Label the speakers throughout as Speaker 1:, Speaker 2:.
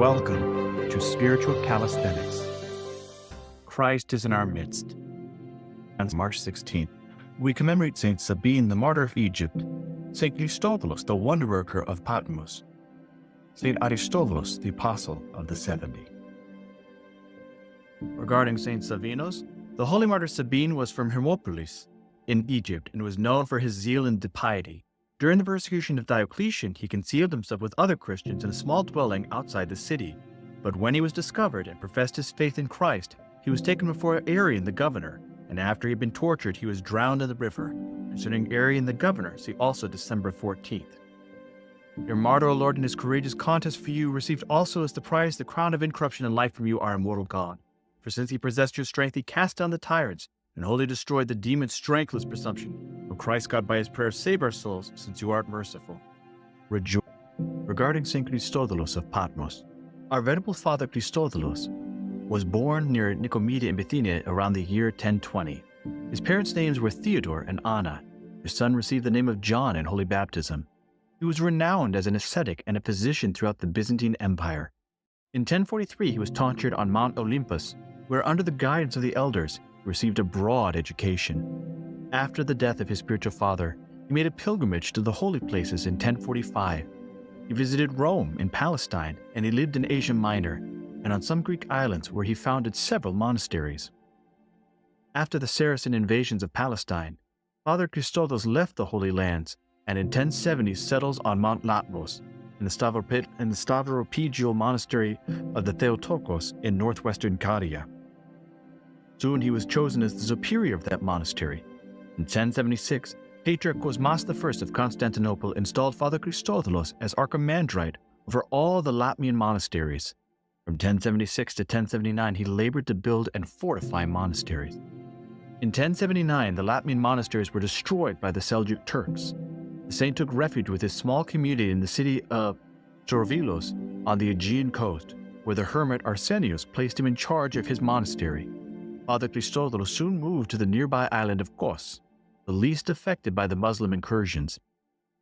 Speaker 1: Welcome to Spiritual Calisthenics. Christ is in our midst. On March 16th, we commemorate Saint Sabine, the Martyr of Egypt, Saint Christodulus, the Wonderworker of Patmos, Saint Aristovoulos, the Apostle of the 70. Regarding Saint Savinos, the holy martyr Sabine was from Hermopolis in Egypt and was known for his zeal and piety. During the persecution of Diocletian, he concealed himself with other Christians in a small dwelling outside the city. But when he was discovered and professed his faith in Christ, he was taken before Arian the governor, and after he had been tortured, he was drowned in the river. Concerning Arian the governor, see also December 14th. Your martyr, O Lord, in his courageous contest for you, received also as the prize the crown of incorruption and life from you, our immortal God. For since he possessed your strength, he cast down the tyrants, and wholly destroyed the demon's strengthless presumption. O Christ God, by his prayer, save our souls, since you art merciful. Rejoice. Regarding Saint Christodulus of Patmos, our venerable father Christodulus was born near Nicomedia in Bithynia around the year 1020. His parents' names were Theodore and Anna. His son received the name of John in holy baptism. He was renowned as an ascetic and a physician throughout the Byzantine Empire. In 1043, he was tonsured on Mount Olympus, where under the guidance of the elders, he received a broad education. After the death of his spiritual father, he made a pilgrimage to the holy places in 1045. He visited Rome and Palestine, and he lived in Asia Minor, and on some Greek islands where he founded several monasteries. After the Saracen invasions of Palestine, Father Christodulus left the Holy Lands, and in 1070 settles on Mount Patmos, in the Stavropegial monastery of the Theotokos in northwestern Caria. Soon he was chosen as the superior of that monastery. In 1076, Patriarch Cosmas I of Constantinople installed Father Christodulus as archimandrite over all the Latmian monasteries. From 1076 to 1079, he labored to build and fortify monasteries. In 1079, the Latmian monasteries were destroyed by the Seljuk Turks. The saint took refuge with his small community in the city of Aristovoulos on the Aegean coast, where the hermit Arsenius placed him in charge of his monastery. Father Christodulus soon moved to the nearby island of Kos, the least affected by the Muslim incursions.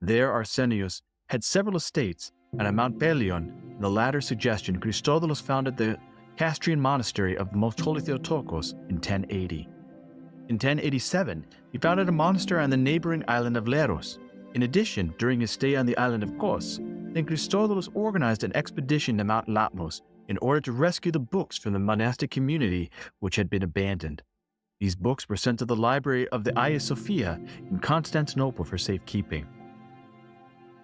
Speaker 1: There Arsenius had several estates, and at Mount Pelion, the latter's suggestion, Christodulus founded the Castrian monastery of the Most Holy Theotokos in 1080. In 1087, he founded a monastery on the neighboring island of Leros. In addition, during his stay on the island of Kos, St. Christodulus organized an expedition to Mount Patmos in order to rescue the books from the monastic community which had been abandoned. These books were sent to the library of the Hagia Sophia in Constantinople for safekeeping.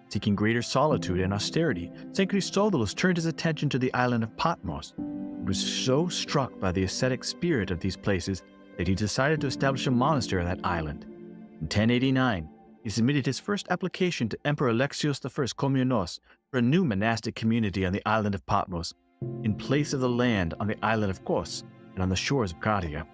Speaker 1: Seeking greater solitude and austerity, St. Christodulus turned his attention to the island of Patmos. He was so struck by the ascetic spirit of these places that he decided to establish a monastery on that island. In 1089, he submitted his first application to Emperor Alexios I Komnenos for a new monastic community on the island of Patmos, in place of the land on the island of Kos and on the shores of Caria.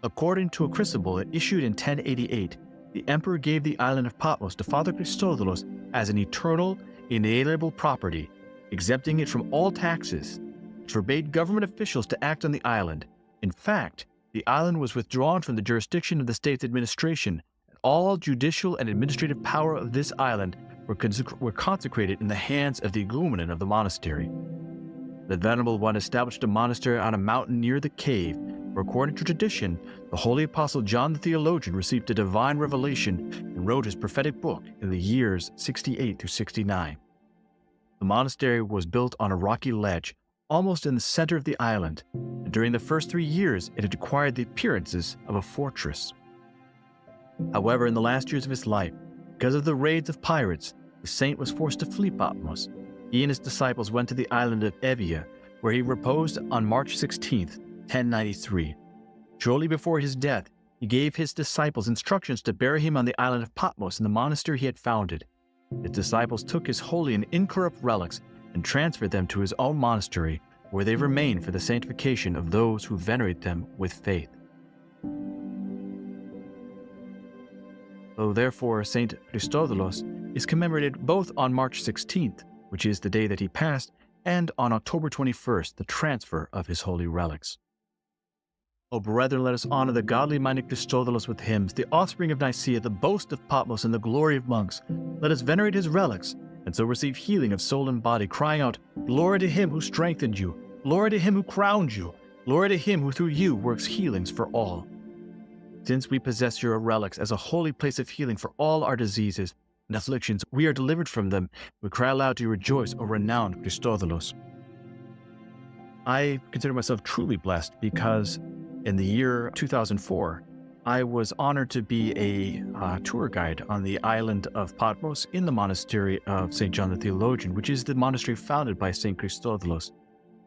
Speaker 1: According to a crucible issued in 1088, the emperor gave the island of Patmos to Father Christodulus as an eternal, inalienable property, exempting it from all taxes. It forbade government officials to act on the island. In fact, the island was withdrawn from the jurisdiction of the state's administration, and all judicial and administrative power of this island were consecrated in the hands of the igumen of the monastery. The Venerable One established a monastery on a mountain near the cave, where, according to tradition, the holy apostle John the Theologian received a divine revelation and wrote his prophetic book in the years 68 through 69. The monastery was built on a rocky ledge, almost in the center of the island, and during the first 3 years it had acquired the appearances of a fortress. However, in the last years of his life, because of the raids of pirates, the saint was forced to flee Patmos. He and his disciples went to the island of Evia, where he reposed on March 16, 1093. Shortly before his death, he gave his disciples instructions to bury him on the island of Patmos in the monastery he had founded. His disciples took his holy and incorrupt relics and transferred them to his own monastery, where they remain for the sanctification of those who venerate them with faith. So therefore, Saint Christodulus is commemorated both on March 16th, which is the day that he passed, and on October 21st, the transfer of his holy relics. O brethren, let us honor the godly-minded Christodulus with hymns, the offspring of Nicaea, the boast of Patmos, and the glory of monks. Let us venerate his relics, and and so receive healing of soul and body, crying out, "Glory to him who strengthened you, glory to him who crowned you, glory to him who through you works healings for all." Since we possess your relics as a holy place of healing for all our diseases and afflictions, we are delivered from them. We cry aloud to you, rejoice, O renowned Christodulus. I consider myself truly blessed because in the year 2004, I was honored to be a tour guide on the island of Patmos in the monastery of St. John the Theologian, which is the monastery founded by St. Christodulus.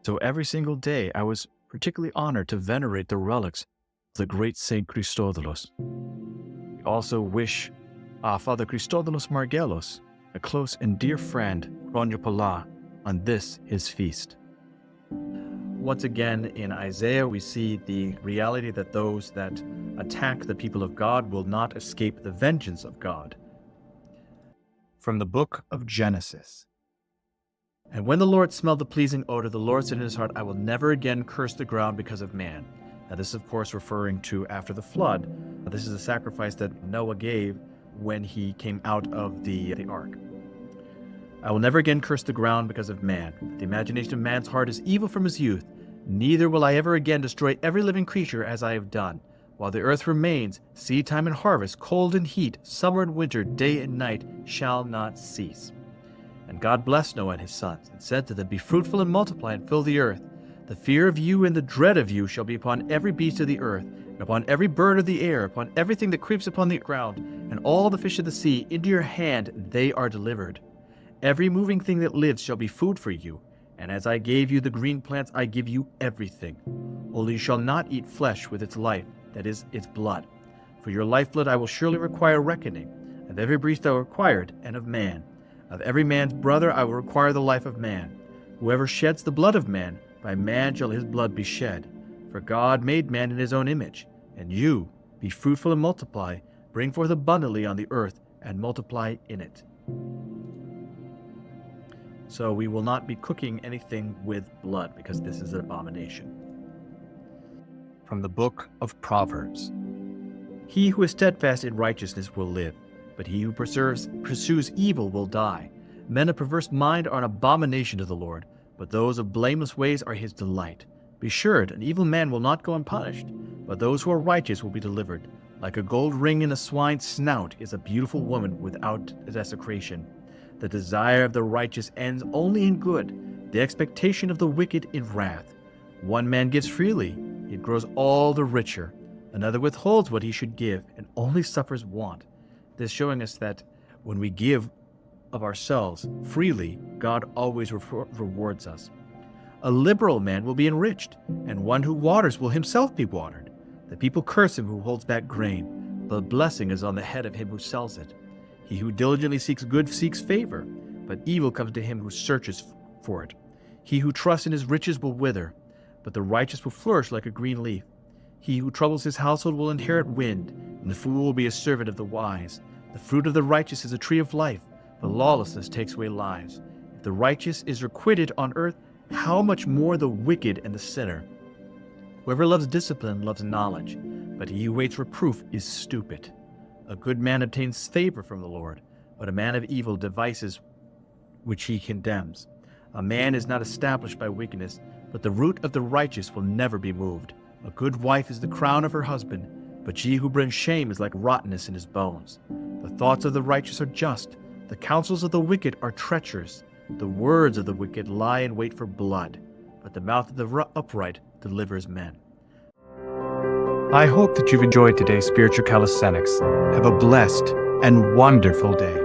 Speaker 1: So every single day, I was particularly honored to venerate the relics of the great St. Christodulus. We also wish Father Christodulus Margellos, a close and dear friend, Ronyopola, on this his feast. Once again, in Isaiah, we see the reality that those that attack the people of God will not escape the vengeance of God. From the book of Genesis. And when the Lord smelled the pleasing odor, the Lord said in his heart, "I will never again curse the ground because of man." Now this is, of course, referring to after the flood. This is a sacrifice that Noah gave when he came out of the ark. "I will never again curse the ground because of man. The imagination of man's heart is evil from his youth. Neither will I ever again destroy every living creature as I have done. While the earth remains, seed time and harvest, cold and heat, summer and winter, day and night shall not cease." And God blessed Noah and his sons, and said to them, "Be fruitful and multiply, and fill the earth. The fear of you and the dread of you shall be upon every beast of the earth, and upon every bird of the air, upon everything that creeps upon the ground, and all the fish of the sea. Into your hand they are delivered. Every moving thing that lives shall be food for you. And as I gave you the green plants, I give you everything. Only you shall not eat flesh with its life, that is, its blood. For your lifeblood I will surely require reckoning. Of every beast I will require it, and of man. Of every man's brother I will require the life of man. Whoever sheds the blood of man, by man shall his blood be shed. For God made man in his own image. And you, be fruitful and multiply, bring forth abundantly on the earth, and multiply in it." So we will not be cooking anything with blood, because this is an abomination. From the book of Proverbs. "He who is steadfast in righteousness will live, but he who pursues evil will die. Men of perverse mind are an abomination to the Lord, but those of blameless ways are his delight. Be assured, an evil man will not go unpunished, but those who are righteous will be delivered. Like a gold ring in a swine's snout is a beautiful woman without desecration. The desire of the righteous ends only in good, the expectation of the wicked in wrath. One man gives freely, it grows all the richer. Another withholds what he should give, and only suffers want." This showing us that when we give of ourselves freely, God always rewards us. "A liberal man will be enriched, and one who waters will himself be watered. The people curse him who holds back grain. The blessing is on the head of him who sells it. He who diligently seeks good seeks favor, but evil comes to him who searches for it. He who trusts in his riches will wither, but the righteous will flourish like a green leaf. He who troubles his household will inherit wind, and the fool will be a servant of the wise. The fruit of the righteous is a tree of life, but lawlessness takes away lives. If the righteous is requited on earth, how much more the wicked and the sinner? Whoever loves discipline loves knowledge, but he who waits reproof is stupid. A good man obtains favor from the Lord, but a man of evil devices which he condemns. A man is not established by wickedness, but the root of the righteous will never be moved. A good wife is the crown of her husband, but she who brings shame is like rottenness in his bones. The thoughts of the righteous are just, the counsels of the wicked are treacherous. The words of the wicked lie in wait for blood, but the mouth of the upright delivers men. I hope that you've enjoyed today's spiritual calisthenics. Have a blessed and wonderful day.